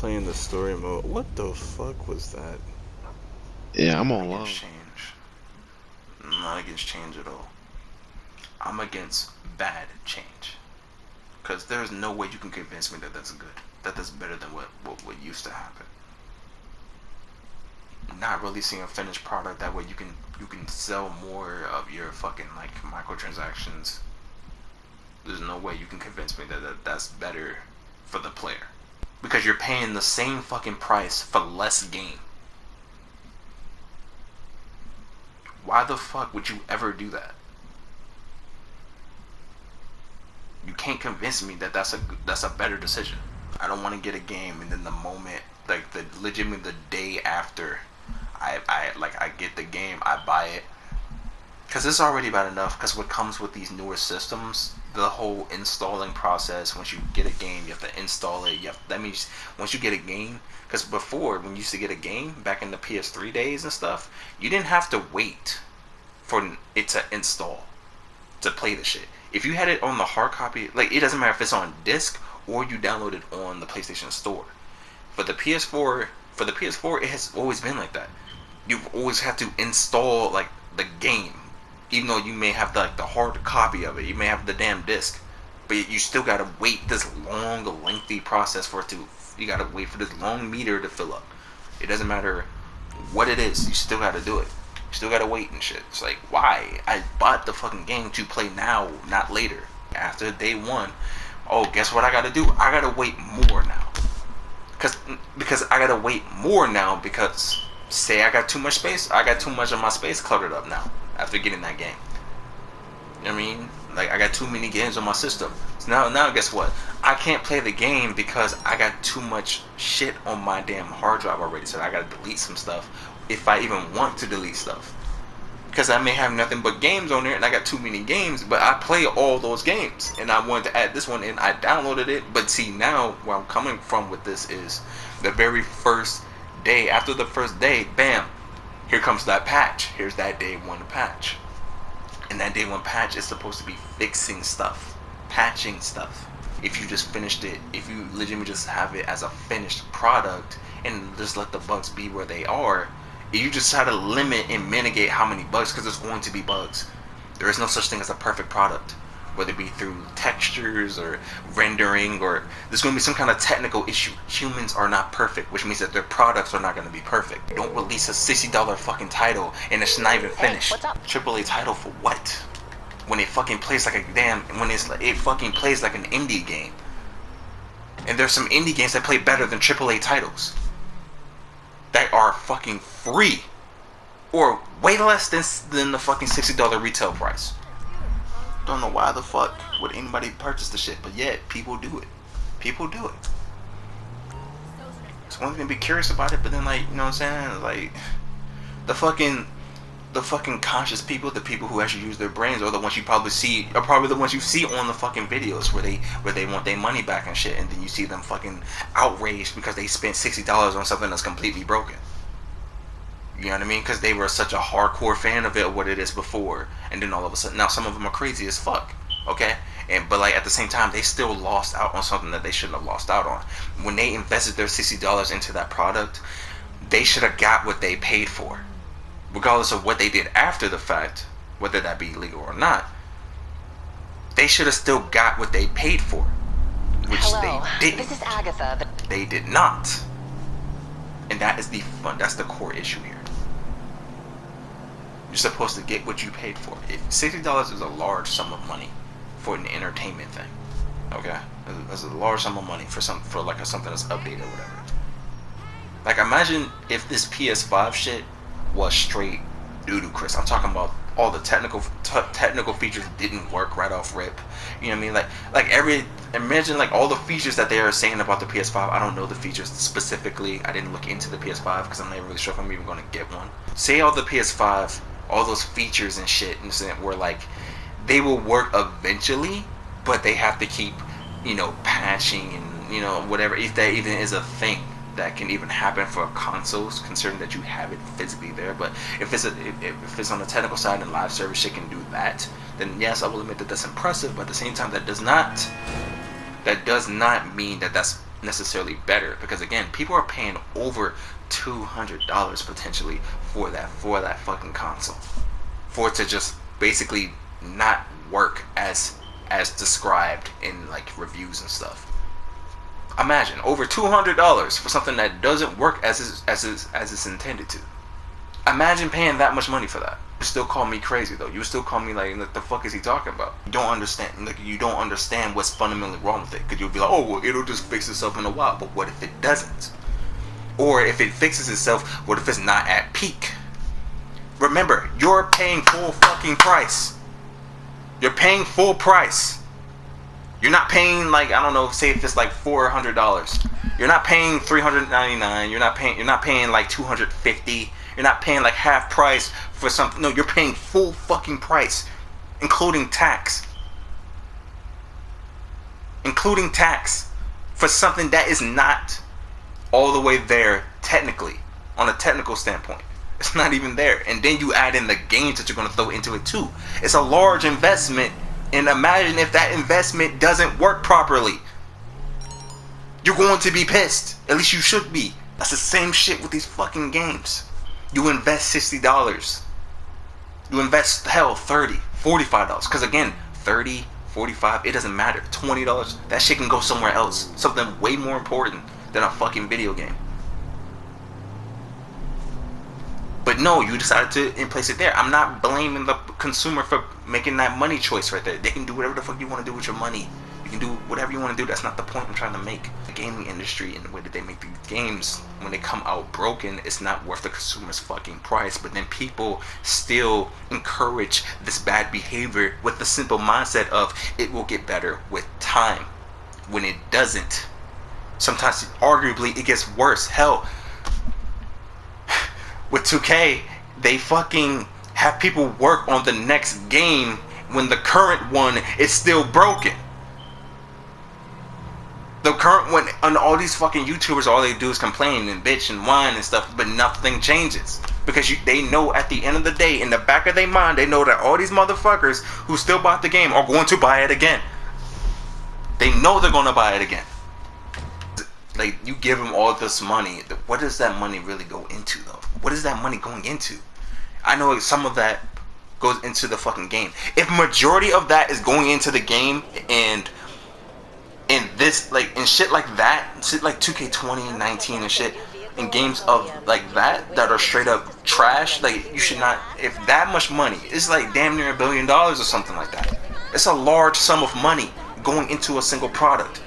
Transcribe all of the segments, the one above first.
playing the story mode. What the fuck was that? Yeah, I'm on Against low. change. I'm not against change at all. I'm against bad change. Because there's no way you can convince me that that's good. That that's better than what used to happen. Not releasing a finished product, that way you can sell more of your fucking like microtransactions. There's no way you can convince me that that's better for the player. Because you're paying the same fucking price for less game. Why the fuck would you ever do that? You can't convince me that that's a better decision. I don't want to get a game and then the moment, like the legitimately the day after I get the game, I buy it. Because it's already bad enough. Because what comes with these newer systems, the whole installing process. Once you get a game, you have to install it. That means once you get a game. Because before, when you used to get a game back in the PS3 days and stuff, you didn't have to wait for it to install to play the shit. If you had it on the hard copy, like it doesn't matter if it's on disc or you download it on the PlayStation Store. For the PS4, it has always been like that. You've always had to install like the game, even though you may have the hard copy of it. You may have the damn disc, but you still gotta wait this long, lengthy process for it to. You gotta wait for this long meter to fill up. It doesn't matter what it is. You still gotta do it. You still gotta wait and shit. It's like, why? I bought the fucking game to play now, not later. After day one, oh, guess what I gotta do? I gotta wait more now. Because I gotta wait more now because say I got too much space, I got too much of my space cluttered up now after getting that game. You know what I mean? Like I got too many games on my system. So now guess what? I can't play the game because I got too much shit on my damn hard drive already. So I gotta delete some stuff if I even want to delete stuff. Because I may have nothing but games on there and I got too many games, but I play all those games and I wanted to add this one and I downloaded it. But see, now where I'm coming from with this is the very first day, after the first day, bam, here comes that patch. Here's that day one patch. And that day one patch is supposed to be fixing stuff, patching stuff. If you just finished it, if you legitimately just have it as a finished product and just let the bugs be where they are, you just try to limit and mitigate how many bugs, because there's going to be bugs. There is no such thing as a perfect product, whether it be through textures or rendering, or there's going to be some kind of technical issue. Humans are not perfect, which means that their products are not going to be perfect. You don't release a $60 fucking title and it's not even finished. Hey, what's up? AAA title for what? When it fucking plays like a it fucking plays like an indie game. And there's some indie games that play better than AAA titles that are fucking free or way less than the fucking $60 retail price. Don't know why the fuck would anybody purchase the shit, but yet people do it. People do it. It's one thing to be curious about it, but then like, you know what I'm saying? Like the fucking conscious people, the people who actually use their brains, are the ones you probably see, are probably the ones you see on the fucking videos where they want their money back and shit, and then you see them fucking outraged because they spent $60 on something that's completely broken. You know what I mean? Because they were such a hardcore fan of it, or what it is before, and then all of a sudden, now some of them are crazy as fuck. Okay, but like at the same time, they still lost out on something that they shouldn't have lost out on. When they invested their $60 into that product, they should have got what they paid for. Regardless of what they did after the fact, whether that be legal or not, they should have still got what they paid for, which Hello, they didn't. this is Agatha. They did not, and that's the core issue here. You're supposed to get what you paid for. $60 is a large sum of money for an entertainment thing. Okay, that's a large sum of money for something that's updated or whatever. Like imagine if this PS5 shit was straight ludicrous. I'm talking about all the technical features didn't work right off rip. You know what I mean? Imagine like all the features that they are saying about the PS5. I don't know the features specifically. I didn't look into the PS5 because I'm not really sure if I'm even going to get one. Say all the PS5, all those features and shit, were like they will work eventually, but they have to keep, patching and whatever, if that even is a thing that can even happen for consoles, considering that you have it physically there. But if it's on the technical side and live service shit can do that, then yes, I will admit that that's impressive. But at the same time, that does not mean that that's necessarily better, because again, people are paying over $200 potentially for that fucking console, for it to just basically not work as described in like reviews and stuff. Imagine over $200 for something that doesn't work as it's intended to. Imagine paying that much money for that. You still call me crazy though. You still call me like the fuck is he talking about? You don't understand. Like, you don't understand what's fundamentally wrong with it. Because you'll be like, oh well, it'll just fix itself in a while. But what if it doesn't? Or if it fixes itself, what if it's not at peak? Remember, you're paying full fucking price. You're paying full price. You're not paying like, I don't know, say if it's like $400. You're not paying $399. You're not paying like $250. You're not paying like half price for something. No, you're paying full fucking price, including tax. Including tax for something that is not all the way there technically, on a technical standpoint. It's not even there. And then you add in the games that you're going to throw into it too. It's a large investment. And imagine if that investment doesn't work properly. You're going to be pissed. At least you should be. That's the same shit with these fucking games. You invest $60. You invest, hell, $30, $45. Because again, $30, $45, it doesn't matter. $20, that shit can go somewhere else. Something way more important than a fucking video game. But no, you decided to place it there. I'm not blaming the consumer for making that money choice right there. They can do whatever the fuck you want to do with your money. You can do whatever you want to do. That's not the point I'm trying to make. The gaming industry and the way that they make these games, when they come out broken, it's not worth the consumer's fucking price. But then people still encourage this bad behavior with the simple mindset of it will get better with time, when it doesn't. Sometimes, arguably, it gets worse. Hell, with 2K, they fucking have people work on the next game when the current one is still broken. The current one, and all these fucking YouTubers, all they do is complain and bitch and whine and stuff, but nothing changes. Because they know at the end of the day, in the back of their mind, they know that all these motherfuckers who still bought the game are going to buy it again. They know they're going to buy it again. Like, you give them all this money, what does that money really go into though? What is that money going into? I know some of that goes into the fucking game. If majority of that is going into the game and this, like, and shit like that, shit like 2K20, 19 and shit, and games of like that are straight up trash, like, you should not, if that much money, it's like damn near $1 billion or something like that. It's a large sum of money going into a single product.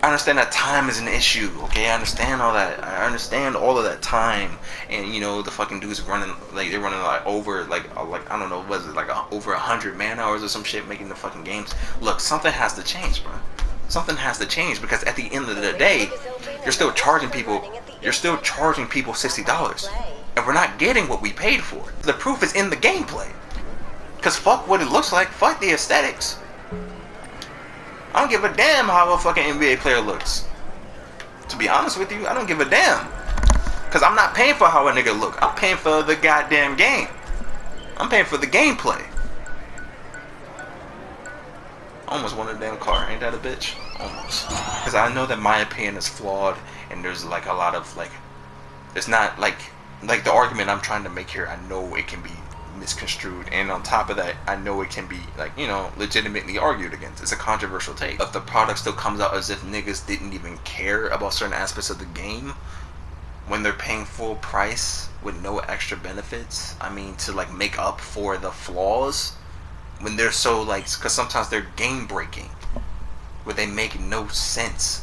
I understand that time is an issue, okay? I understand all that. I understand all of that time, and you know the fucking dudes running, like they're running like over like I don't know, was it like over 100 man hours or some shit making the fucking games. Look, something has to change, bro. Something has to change, because at the end of the day, you're still charging people $60, and we're not getting what we paid for. The proof is in the gameplay. Cause fuck what it looks like, fuck the aesthetics. I don't give a damn how a fucking NBA player looks. To be honest with you, I don't give a damn. Cause I'm not paying for how a nigga look. I'm paying for the goddamn game. I'm paying for the gameplay. Almost won a damn car, ain't that a bitch? Almost. Cause I know that my opinion is flawed, and there's like a lot of like, it's not like the argument I'm trying to make here, I know it can be misconstrued, and on top of that, I know it can be like, you know, legitimately argued against. It's a controversial take. If the product still comes out as if niggas didn't even care about certain aspects of the game when they're paying full price with no extra benefits, I mean, to like make up for the flaws, when they're so like, because sometimes they're game breaking where they make no sense.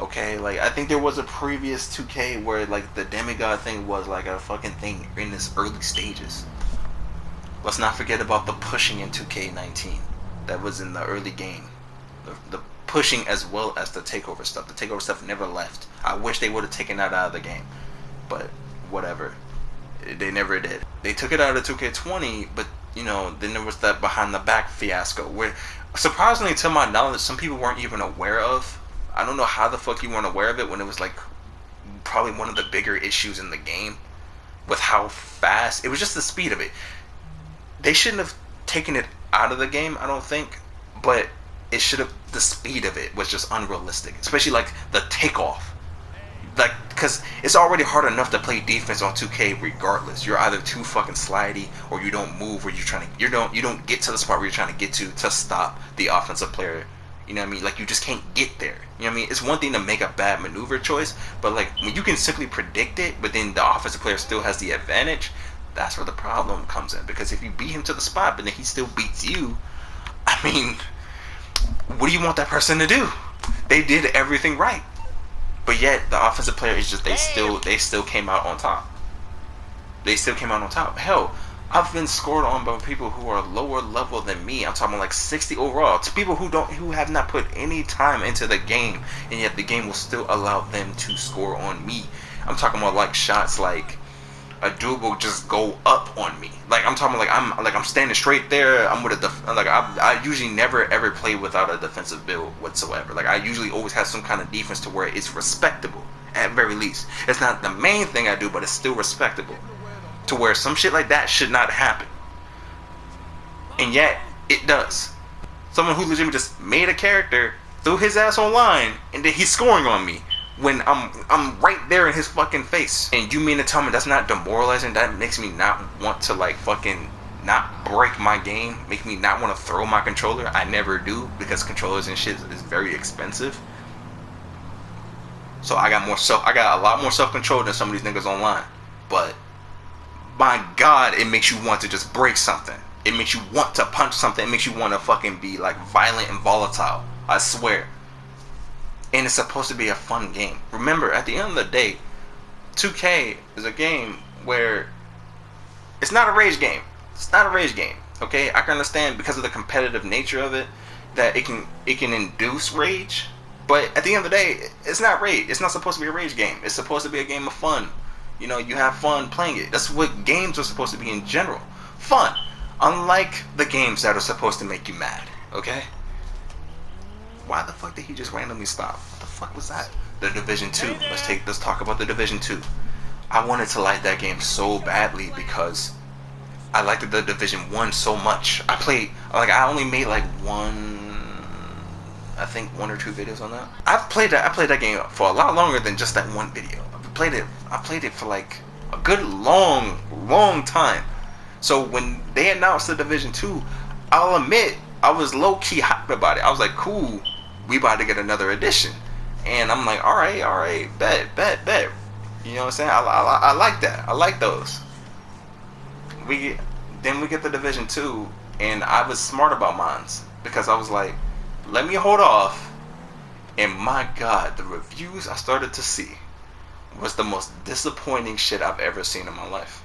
Okay, like I think there was a previous 2K where like the demigod thing was like a fucking thing in its early stages. Let's not forget about the pushing in 2K19 that was in the early game. The pushing as well as the takeover stuff. The takeover stuff never left. I wish they would have taken that out of the game, but whatever. They never did. They took it out of 2K20, but you know, then there was that behind the back fiasco where, surprisingly to my knowledge, some people weren't even aware of. I don't know how the fuck you weren't aware of it when it was like probably one of the bigger issues in the game with how fast it was, just the speed of it. They shouldn't have taken it out of the game, I don't think, but it should have, the speed of it was just unrealistic, especially like the takeoff. Like, because it's already hard enough to play defense on 2K regardless. You're either too fucking slidey or you don't move, or you don't get to the spot where you're trying to get to stop the offensive player. You know what I mean? Like, you just can't get there. You know what I mean? It's one thing to make a bad maneuver choice, but like when you can simply predict it, but then the offensive player still has the advantage, that's where the problem comes in. Because if you beat him to the spot, but then he still beats you, I mean, what do you want that person to do? They did everything right. But yet the offensive player is just they still came out on top. They still came out on top. Hell, I've been scored on by people who are lower level than me. I'm talking like 60 overall. To people who have not put any time into the game, and yet the game will still allow them to score on me. I'm talking about like shots like a dude will just go up on me. Like I'm talking like I'm standing straight there. I'm with I usually never ever play without a defensive build whatsoever. Like I usually always have some kind of defense to where it's respectable at very least. It's not the main thing I do, but it's still respectable to where some shit like that should not happen. And yet it does. Someone who legitimately just made a character, threw his ass online, and then he's scoring on me when I'm right there in his fucking face. And you mean to tell me that's not demoralizing? That makes me not want to like fucking not break my game, make me not want to throw my controller? I never do, because controllers and shit is very expensive. So I got a lot more self-control than some of these niggas online. But my God, it makes you want to just break something. It makes you want to punch something. It makes you want to fucking be like violent and volatile. I swear. And it's supposed to be a fun game. Remember, at the end of the day, 2K is a game where it's not a rage game. It's not a rage game. Okay, I can understand because of the competitive nature of it that it can induce rage. But at the end of the day, it's not rage. It's not supposed to be a rage game. It's supposed to be a game of fun. You know, you have fun playing it. That's what games are supposed to be in general. Fun. Unlike the games that are supposed to make you mad. Okay? Why the fuck did he just randomly stop? What the fuck was that? The Division 2. Let's talk about the Division 2. I wanted to like that game so badly because I liked the Division 1 so much. I only made like one or two videos on that. I played that game for a lot longer than just that one video. I played it for like a good long time. So when they announced the Division 2, I'll admit I was low-key hyped about it. I was like, cool, we about to get another edition. And I'm like, alright, bet. You know what I'm saying? I like that. I like those. Then we get the Division 2, and I was smart about mines because I was like, let me hold off. And my God, the reviews I started to see was the most disappointing shit I've ever seen in my life.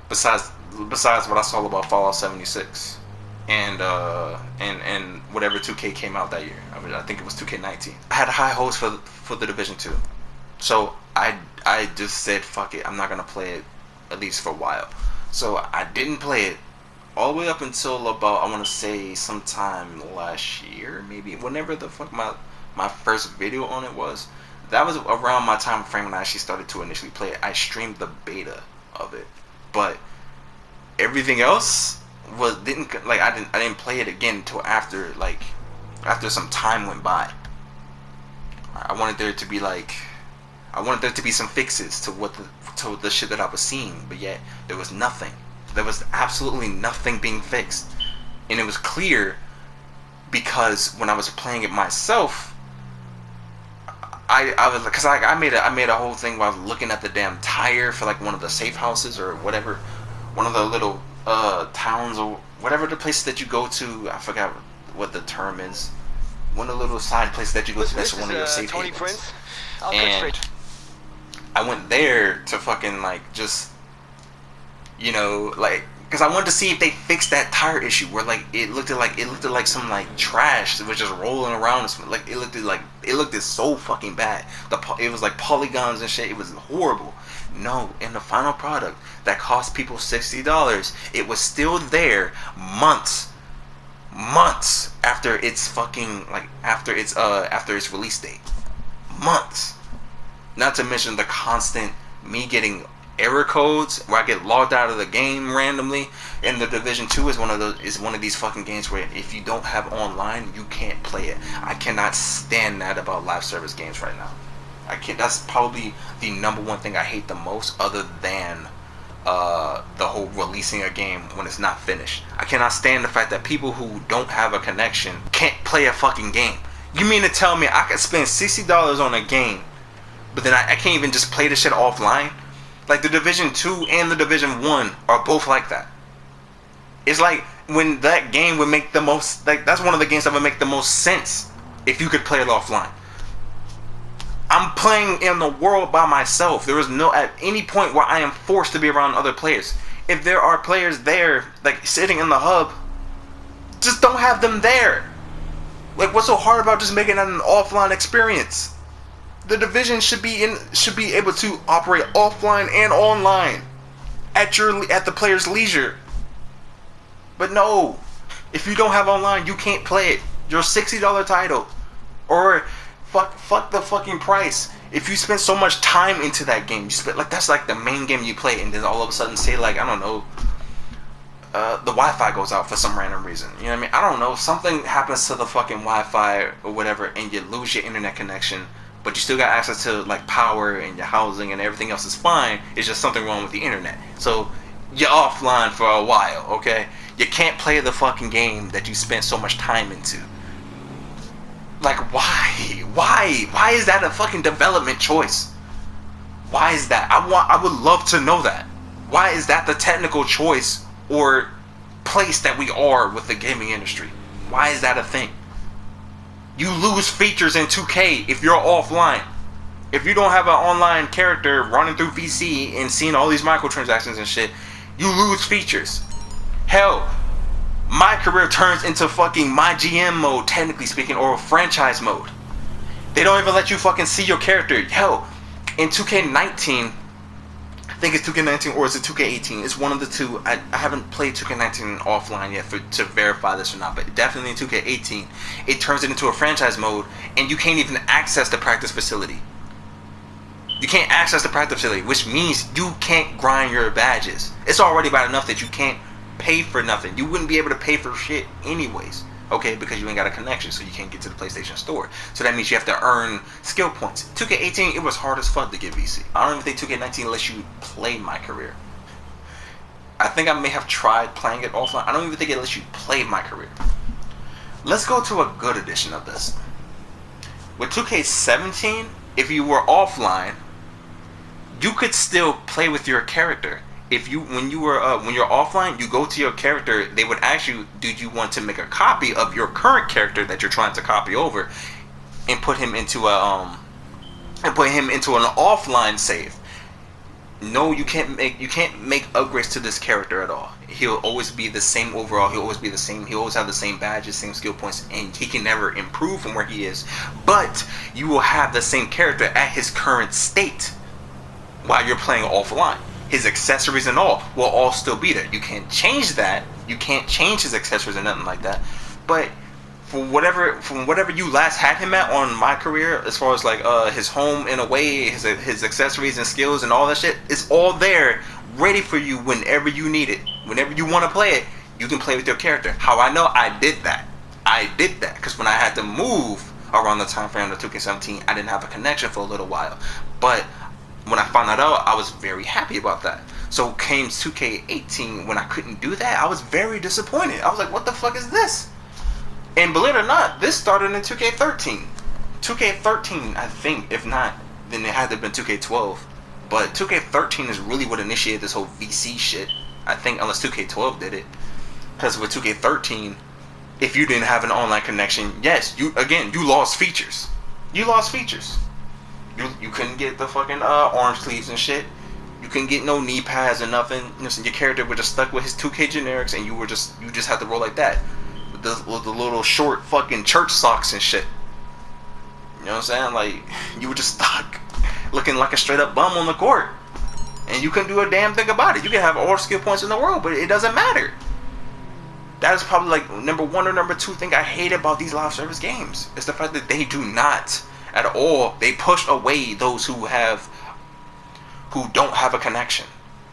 Besides what I saw about Fallout 76 and whatever 2K came out that year. I think it was 2K19. I had high hopes for the Division 2. So I just said fuck it. I'm not gonna play it at least for a while. So I didn't play it all the way up until about, I want to say, sometime last year, maybe, whenever the fuck my first video on it was. That was around my time frame when I actually started to initially play it. I streamed the beta of it, but everything else I didn't play it again until after some time went by. I wanted there to be some fixes to the shit that I was seeing, but yet there was nothing. There was absolutely nothing being fixed, and it was clear because when I was playing it myself, I made a whole thing where I was looking at the damn tire for like one of the safe houses or whatever, one of the little towns or whatever the places that you go to. I forgot what the term is. One of the little side places that you go to. That's one of your safe havens. And I went there to fucking like just, you know, like, because I wanted to see if they fixed that tire issue where like it looked like some like trash that was just rolling around and something. Like it looked so fucking bad. It was like polygons and shit. It was horrible. No, in the final product that cost people $60, it was still there months after its fucking after its release date. Months. Not to mention the constant me getting error codes where I get logged out of the game randomly. And the Division 2 is one of these fucking games where if you don't have online, you can't play it. I cannot stand that about live service games right now. I can't. That's probably the number one thing I hate the most, other than the whole releasing a game when it's not finished. I cannot stand the fact that people who don't have a connection can't play a fucking game. You mean to tell me I could spend $60 on a game, but then I can't even just play the shit offline? Like the Division 2 and the Division 1 are both like that. It's like when that game would make the most, like that's one of the games that would make the most sense if you could play it offline. I'm playing in the world by myself. There is no at any point where I am forced to be around other players. If there are players there, like sitting in the hub, just don't have them there. Like, what's so hard about just making that an offline experience? The Division should be able to operate offline and online at the player's leisure. But no, if you don't have online, you can't play it. Your $60 title, or fuck the fucking price. If you spend so much time into that game, you spend like that's like the main game you play, and then all of a sudden say like I don't know, the Wi-Fi goes out for some random reason. You know what I mean? I don't know. Something happens to the fucking Wi-Fi or whatever, and you lose your internet connection, but you still got access to like power and your housing and everything else is fine. It's just something wrong with the internet. So you're offline for a while. Okay, you can't play the fucking game that you spent so much time into. Like, why? Why is that a fucking development choice? Why is that? I would love to know that. Why is that the technical choice or place that we are with the gaming industry? Why is that a thing? You lose features in 2K if you're offline. If you don't have an online character running through VC and seeing all these microtransactions and shit, you lose features. Hell, my career turns into fucking my GM mode, technically speaking, or franchise mode. They don't even let you fucking see your character. Hell, in 2K19, I think it's 2K19 or is it 2K18? It's one of the two. I haven't played 2K19 offline yet to verify this or not, but definitely in 2K18, it turns it into a franchise mode, and you can't even access the practice facility. You can't access the practice facility, which means you can't grind your badges. It's already bad enough that you can't pay for nothing. You wouldn't be able to pay for shit anyways, okay, because you ain't got a connection, so you can't get to the PlayStation Store. So that means you have to earn skill points. 2K18, it was hard as fuck to get VC. I don't even think 2K19 lets you play My Career. I think I may have tried playing it offline. I don't even think it lets you play My Career. Let's go to a good edition of this. With 2K17, if you were offline, you could still play with your character. If you when you're offline, you go to your character, they would ask you, do you want to make a copy of your current character that you're trying to copy over and put him into an offline save. No, you can't make upgrades to this character at all. He'll always be the same overall. He'll always be the same. He'll always have the same badges, same skill points, and he can never improve from where he is. But you will have the same character at his current state while you're playing offline. His accessories and all will all still be there. You can't change that. You can't change his accessories or nothing like that. But from whatever you last had him at on My Career, as far as like his home in a way, his accessories and skills and all that shit, it's all there, ready for you whenever you need it. Whenever you want to play it, you can play with your character. How I know I did that because when I had to move around the time frame of 2K17, I didn't have a connection for a little while. But when I found that out, I was very happy about that. So came 2K18, when I couldn't do that, I was very disappointed. I was like, what the fuck is this? And believe it or not, this started in 2K13. 2K13, I think, if not, then it had to have been 2K12. But 2K13 is really what initiated this whole VC shit. I think, unless 2K12 did it. Because with 2K13, if you didn't have an online connection, yes, you lost features. You lost features. You couldn't get the fucking orange sleeves and shit. You couldn't get no knee pads or nothing. Your character was just stuck with his 2K generics, and you just had to roll like that with the little short fucking church socks and shit. You know what I'm saying? Like, you were just stuck, looking like a straight up bum on the court, and you couldn't do a damn thing about it. You can have all the skill points in the world, but it doesn't matter. That is probably like number one or number two thing I hate about these live service games. It's the fact that they do not at all. They push away those who don't have a connection.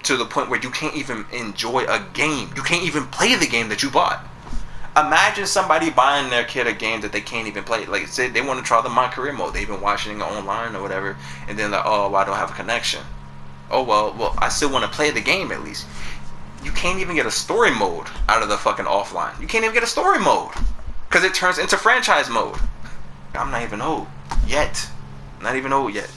to the point where you can't even enjoy a game. You can't even play the game that you bought. Imagine somebody buying their kid a game that they can't even play. Like, say they want to try the My Career mode. They've been watching it online or whatever, and then like, oh, well, I don't have a connection. Oh, well, I still want to play the game at least. You can't even get a story mode out of the fucking offline. You can't even get a story mode because it turns into franchise mode. I'm not even old yet. Not even old yet.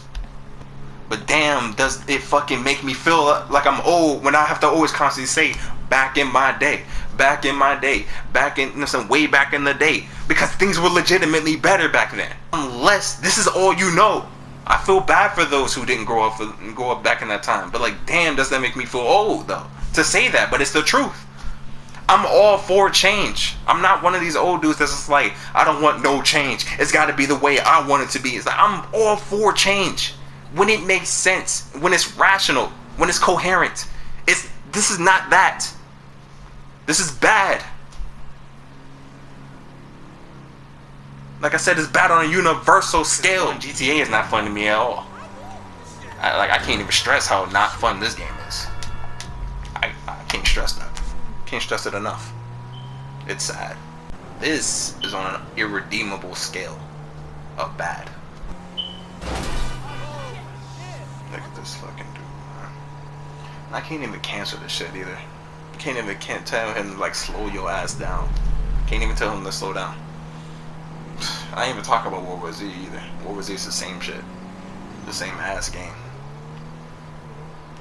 But damn, does it fucking make me feel like I'm old when I have to always constantly say, back in my day, back in my day, back in, way back in the day, because things were legitimately better back then. Unless this is all you know. I feel bad for those who didn't grow up back in that time. But like, damn, does that make me feel old though to say that? But it's the truth. I'm all for change. I'm not one of these old dudes that's just like, I don't want no change. It's got to be the way I want it to be. It's like, I'm all for change when it makes sense, when it's rational, when it's coherent. This is not that. This is bad. Like I said, it's bad on a universal scale. GTA is not fun to me at all. I can't even stress how not fun this game is. I can't stress that. Can't stress it enough. It's sad. This is on an irredeemable scale of bad. Look at this fucking dude, man. I can't even cancel this shit either. Can't tell him to like slow your ass down. Can't even tell him to slow down. I ain't even talk about WWZ either. WWZ is the same shit. The same ass game.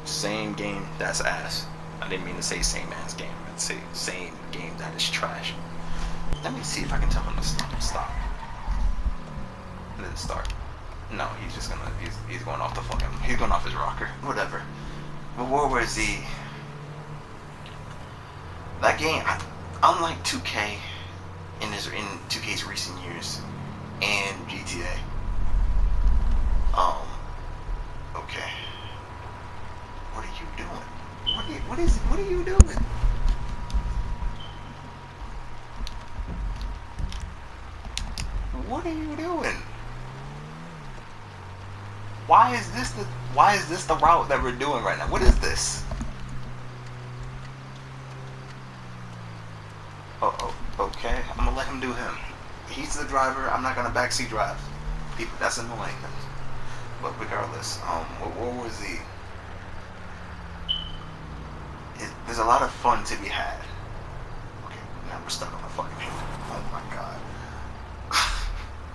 Same game that's ass. I didn't mean to say same ass game. I'd say same game that is trash. Let me see if I can tell him to stop. It didn't start. No, he's just gonna, he's going off the fucking, he's going off his rocker. Whatever. But WWZ, that game, unlike 2K in 2K's recent years and GTA, okay. What are you doing? What are you doing? What are you doing? Why is this the route that we're doing right now? What is this? Oh, okay. I'm gonna let him do him. He's the driver. I'm not gonna backseat drive. People, that's annoying. But regardless, what was he? There's a lot of fun to be had. Okay, now we're stuck on a fucking hill. Oh my god.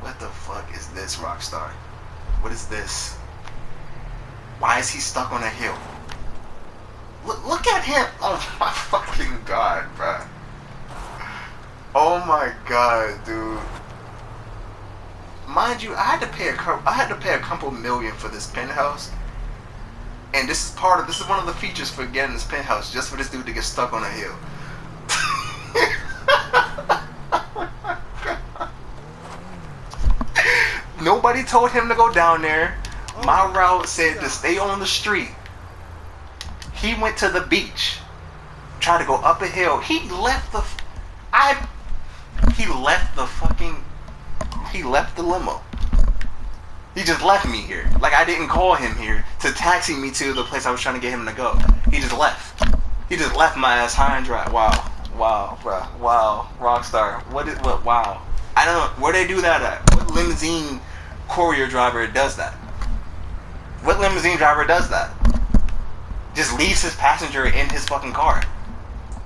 What the fuck is this, Rockstar? What is this? Why is he stuck on a hill? Look at him! Oh my fucking god, bruh. Oh my god, dude. Mind you, I had to pay a couple million for this penthouse. And this is one of the features for getting this penthouse, just for this dude to get stuck on a hill. Nobody told him to go down there. My route said to stay on the street. He went to the beach, tried to go up a hill. He left the limo. He just left me here. Like, I didn't call him here to taxi me to the place I was trying to get him to go. He just left. He just left my ass high and dry. Wow, bro. Wow, Rockstar. Wow. I don't know where they do that at. What limousine courier driver does that? What limousine driver does that? Just leaves his passenger in his fucking car.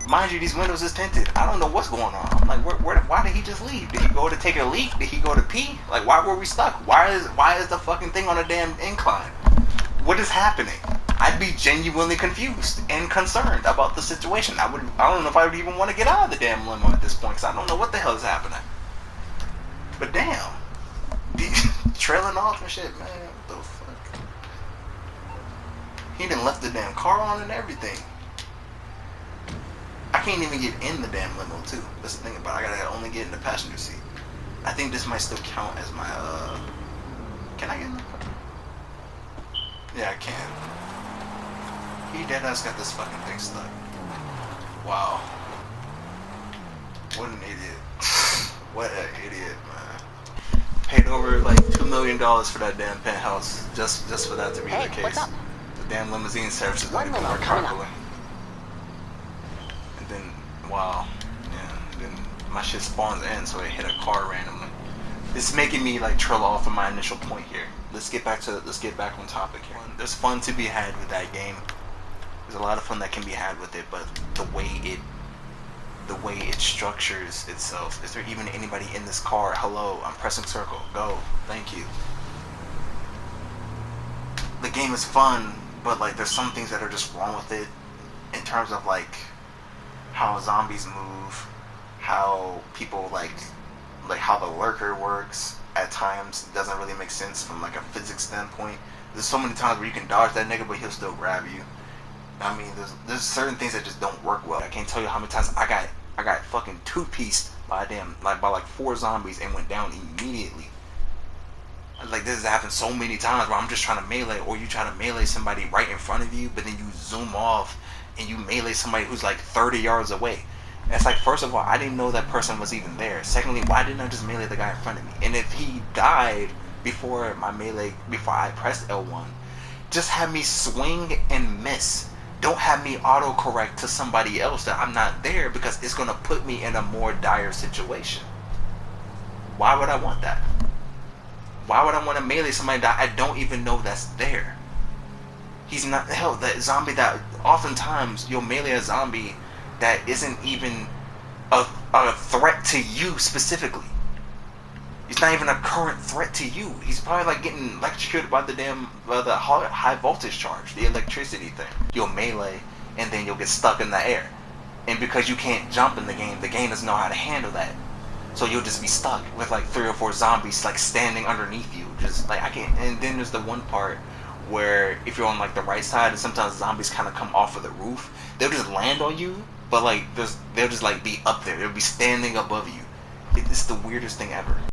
Mind you, these windows is tinted. I don't know what's going on. I'm like, why did he just leave? Did he go to take a leak? Did he go to pee? Like, why were we stuck? Why is the fucking thing on a damn incline? What is happening? I'd be genuinely confused and concerned about the situation. I don't know if I would even want to get out of the damn limo at this point, because I don't know what the hell is happening. But damn, trailing off and shit, man. What the fuck? He done left the damn car on and everything. I can't even get in the damn limo too. That's the thing about it. I gotta only get in the passenger seat. I think this might still count as my can I get in the car? Yeah, I can. He deadass got this fucking thing stuck. Wow. What an idiot. What an idiot, man. Paid over like $2 million for that damn penthouse just for that to be the case. What's up? damn limousine service is One not even limo work coming up. properly. And then, wow, yeah, then my shit spawns in, so it hit a car randomly. It's making me like trail off of my initial point here. Let's get back on topic here. There's fun to be had with that game. There's a lot of fun that can be had with it, but the way it structures itself. Is there even anybody in this car? Hello, I'm pressing circle. Go. Thank you. The game is fun, but like there's some things that are just wrong with it in terms of like how zombies move, how people like how the lurker works at times doesn't really make sense from like a physics standpoint. There's so many times where you can dodge that nigga but he'll still grab you. I mean, there's certain things that just don't work well. I can't tell you how many times I got fucking two-pieced by by 4 zombies and went down immediately. Like this has happened so many times where I'm just trying to melee, or you try to melee somebody right in front of you, but then you zoom off and you melee somebody who's like 30 yards away. And it's like, first of all, I didn't know that person was even there. Secondly, why didn't I just melee the guy in front of me? And if he died before I pressed L1, just have me swing and miss. Don't have me autocorrect to somebody else that I'm not there, because it's going to put me in a more dire situation. Why would I want that? Why would I want to melee somebody that I don't even know that's there? He's not, hell, that zombie that, oftentimes you'll melee a zombie that isn't even a threat to you specifically. He's not even a current threat to you. He's probably like getting electrocuted by the high voltage charge, the electricity thing. You'll melee and then you'll get stuck in the air. And because you can't jump in the game doesn't know how to handle that. So you'll just be stuck with like 3 or 4 zombies like standing underneath you. Just like I can't. And then there's the one part where if you're on like the right side, and sometimes zombies kind of come off of the roof, they'll just land on you, but like they'll just like be up there. They'll be standing above you. It's the weirdest thing ever.